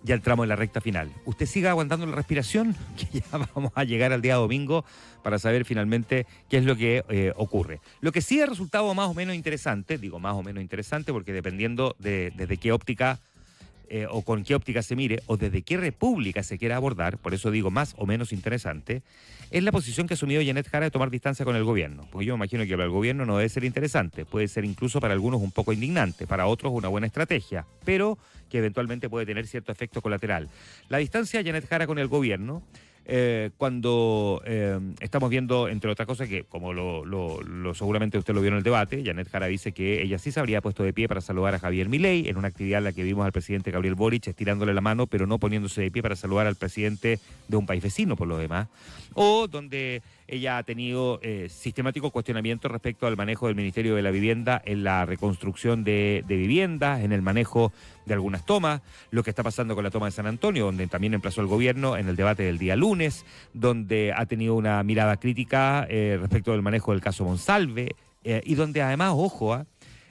ya entramos en la recta final. Usted siga aguantando la respiración, que ya vamos a llegar al día domingo para saber finalmente qué es lo que ocurre. Lo que sí ha resultado más o menos interesante, digo más o menos interesante porque dependiendo de desde qué óptica o con qué óptica se mire, o desde qué república se quiera abordar, por eso digo más o menos interesante, es la posición que ha asumido Janet Jara de tomar distancia con el gobierno. Porque yo me imagino que para el gobierno no debe ser interesante, puede ser incluso para algunos un poco indignante, para otros una buena estrategia, pero que eventualmente puede tener cierto efecto colateral. La distancia de Janet Jara con el gobierno, cuando estamos viendo, entre otras cosas, que como seguramente usted lo vio en el debate, Janet Jara dice que ella sí se habría puesto de pie para saludar a Javier Milei en una actividad en la que vimos al presidente Gabriel Boric estirándole la mano, pero no poniéndose de pie para saludar al presidente de un país vecino, por lo demás, o donde ella ha tenido sistemáticos cuestionamientos respecto al manejo del Ministerio de la Vivienda en la reconstrucción de viviendas, en el manejo de algunas tomas, lo que está pasando con la toma de San Antonio, donde también emplazó el gobierno en el debate del día lunes, donde ha tenido una mirada crítica respecto del manejo del caso Monsalve, y donde además, ojo,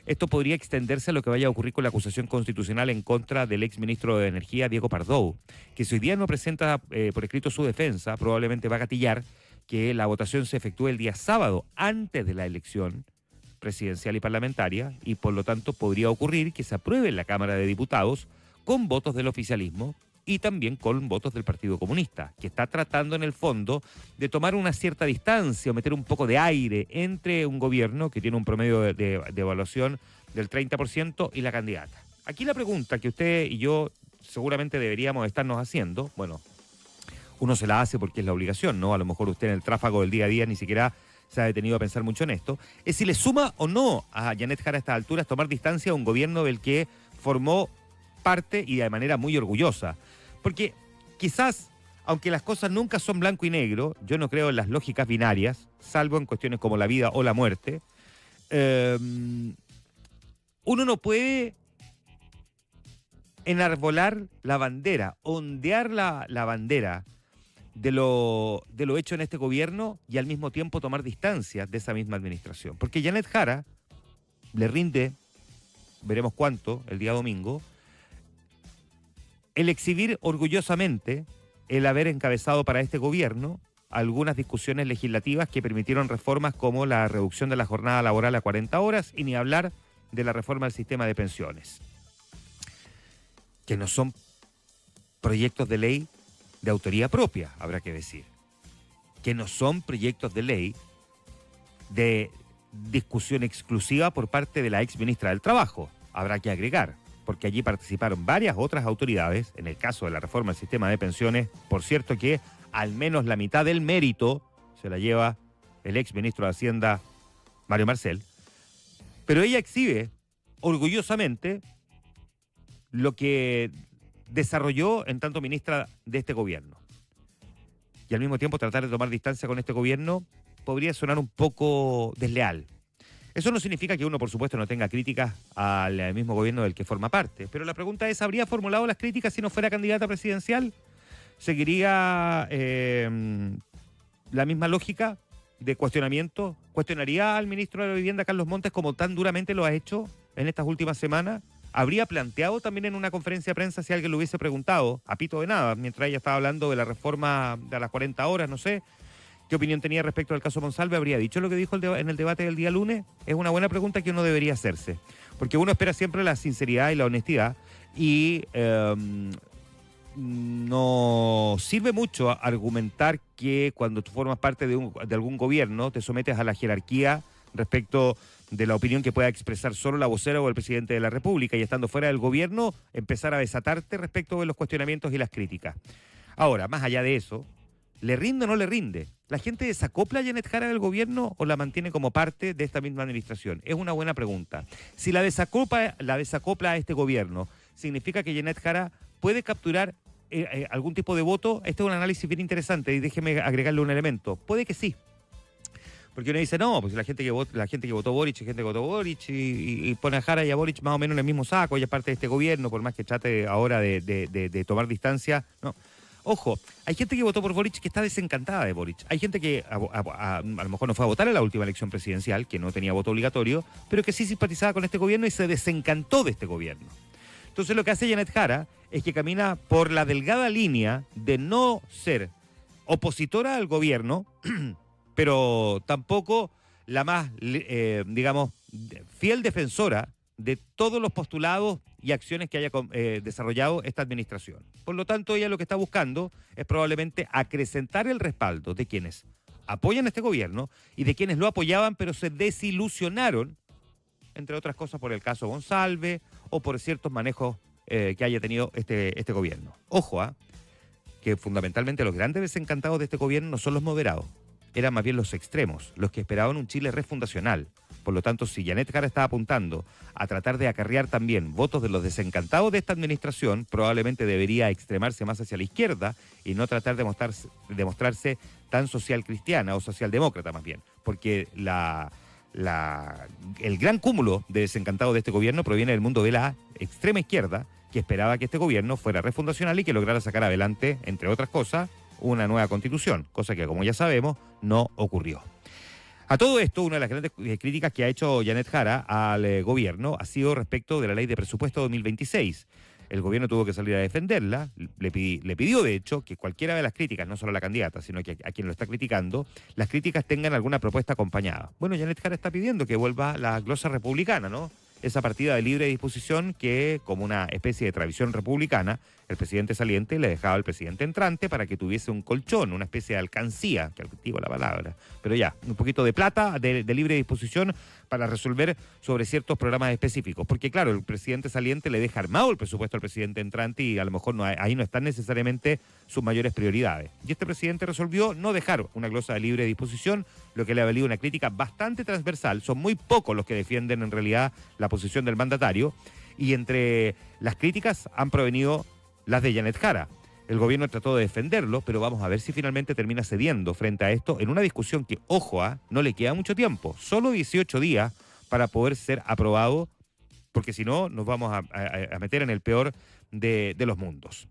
esto podría extenderse a lo que vaya a ocurrir con la acusación constitucional en contra del exministro de Energía, Diego Pardou, que si hoy día no presenta por escrito su defensa, probablemente va a gatillar que la votación se efectúe el día sábado, antes de la elección presidencial y parlamentaria, y por lo tanto podría ocurrir que se apruebe en la Cámara de Diputados con votos del oficialismo y también con votos del Partido Comunista, que está tratando en el fondo de tomar una cierta distancia o meter un poco de aire entre un gobierno que tiene un promedio de evaluación del 30% y la candidata. Aquí la pregunta que usted y yo seguramente deberíamos estarnos haciendo, bueno, uno se la hace porque es la obligación, ¿no? A lo mejor usted en el tráfago del día a día ni siquiera se ha detenido a pensar mucho en esto, es si le suma o no a Janet Jara a estas alturas tomar distancia a un gobierno del que formó parte y de manera muy orgullosa. Porque quizás, aunque las cosas nunca son blanco y negro, yo no creo en las lógicas binarias, salvo en cuestiones como la vida o la muerte, uno no puede enarbolar la bandera, ondear la bandera de lo hecho en este gobierno y al mismo tiempo tomar distancia de esa misma administración. Porque Janet Jara le rinde, veremos cuánto, el día domingo, el exhibir orgullosamente el haber encabezado para este gobierno algunas discusiones legislativas que permitieron reformas como la reducción de la jornada laboral a 40 horas y ni hablar de la reforma del sistema de pensiones, que no son proyectos de ley de autoría propia, habrá que decir, que no son proyectos de ley de discusión exclusiva por parte de la ex ministra del Trabajo, habrá que agregar, porque allí participaron varias otras autoridades, en el caso de la reforma del sistema de pensiones, por cierto que al menos la mitad del mérito se la lleva el ex ministro de Hacienda, Mario Marcel, pero ella exhibe orgullosamente lo que desarrolló en tanto ministra de este gobierno. Y al mismo tiempo tratar de tomar distancia con este gobierno podría sonar un poco desleal. Eso no significa que uno, por supuesto, no tenga críticas al mismo gobierno del que forma parte. Pero la pregunta es, ¿habría formulado las críticas si no fuera candidata presidencial? ¿Seguiría la misma lógica de cuestionamiento? ¿Cuestionaría al ministro de la Vivienda, Carlos Montes, como tan duramente lo ha hecho en estas últimas semanas? ¿Habría planteado también en una conferencia de prensa, si alguien lo hubiese preguntado, a pito de nada, mientras ella estaba hablando de la reforma de las 40 horas, no sé, qué opinión tenía respecto al caso Monsalve? ¿Habría dicho lo que dijo en el debate del día lunes? Es una buena pregunta que uno debería hacerse, porque uno espera siempre la sinceridad y la honestidad, y no sirve mucho argumentar que cuando tú formas parte de algún gobierno te sometes a la jerarquía respecto de la opinión que pueda expresar solo la vocera o el presidente de la República, y estando fuera del gobierno empezar a desatarte respecto de los cuestionamientos y las críticas. Ahora, más allá de eso, ¿le rinde o no le rinde? ¿La gente desacopla a Janet Jara del gobierno o la mantiene como parte de esta misma administración? Es una buena pregunta. Si la desacopla a este gobierno, ¿significa que Janet Jara puede capturar algún tipo de voto? Este es un análisis bien interesante y déjeme agregarle un elemento. Puede que sí. Porque uno dice, no, pues la gente que votó Boric, y pone a Jara y a Boric más o menos en el mismo saco, ella es parte de este gobierno, por más que trate ahora de tomar distancia. No. Ojo, hay gente que votó por Boric que está desencantada de Boric. Hay gente que a lo mejor no fue a votar en la última elección presidencial, que no tenía voto obligatorio, pero que sí simpatizaba con este gobierno y se desencantó de este gobierno. Entonces lo que hace Janet Jara es que camina por la delgada línea de no ser opositora al gobierno, pero tampoco la más, digamos, fiel defensora de todos los postulados y acciones que haya desarrollado esta administración. Por lo tanto, ella lo que está buscando es probablemente acrecentar el respaldo de quienes apoyan este gobierno y de quienes lo apoyaban, pero se desilusionaron, entre otras cosas por el caso González o por ciertos manejos que haya tenido este gobierno. Ojo, que fundamentalmente los grandes desencantados de este gobierno no son los moderados, eran más bien los extremos, los que esperaban un Chile refundacional. Por lo tanto, si Janet Jara está apuntando a tratar de acarrear también votos de los desencantados de esta administración, probablemente debería extremarse más hacia la izquierda y no tratar de mostrarse tan social cristiana o socialdemócrata más bien, porque el gran cúmulo de desencantados de este gobierno proviene del mundo de la extrema izquierda, que esperaba que este gobierno fuera refundacional y que lograra sacar adelante, entre otras cosas, una nueva constitución, cosa que, como ya sabemos, no ocurrió. A todo esto, una de las grandes críticas que ha hecho Janet Jara al gobierno ha sido respecto de la ley de presupuesto 2026. El gobierno tuvo que salir a defenderla, le pidió de hecho que cualquiera de las críticas, no solo a la candidata, sino que a quien lo está criticando, las críticas tengan alguna propuesta acompañada. Bueno, Janet Jara está pidiendo que vuelva la glosa republicana, ¿no? Esa partida de libre disposición que, como una especie de tradición republicana, el presidente saliente le dejaba al presidente entrante para que tuviese un colchón, una especie de alcancía, que digo la palabra, pero ya, un poquito de plata de libre disposición para resolver sobre ciertos programas específicos. Porque claro, el presidente saliente le deja armado el presupuesto al presidente entrante y a lo mejor ahí no están necesariamente sus mayores prioridades. Y este presidente resolvió no dejar una glosa de libre disposición, lo que le ha valido una crítica bastante transversal. Son muy pocos los que defienden en realidad la posición del mandatario, y entre las críticas han provenido las de Janet Jara. El gobierno trató de defenderlo, pero vamos a ver si finalmente termina cediendo frente a esto en una discusión que, ojo, no le queda mucho tiempo, solo 18 días para poder ser aprobado, porque si no nos vamos a meter en el peor de los mundos.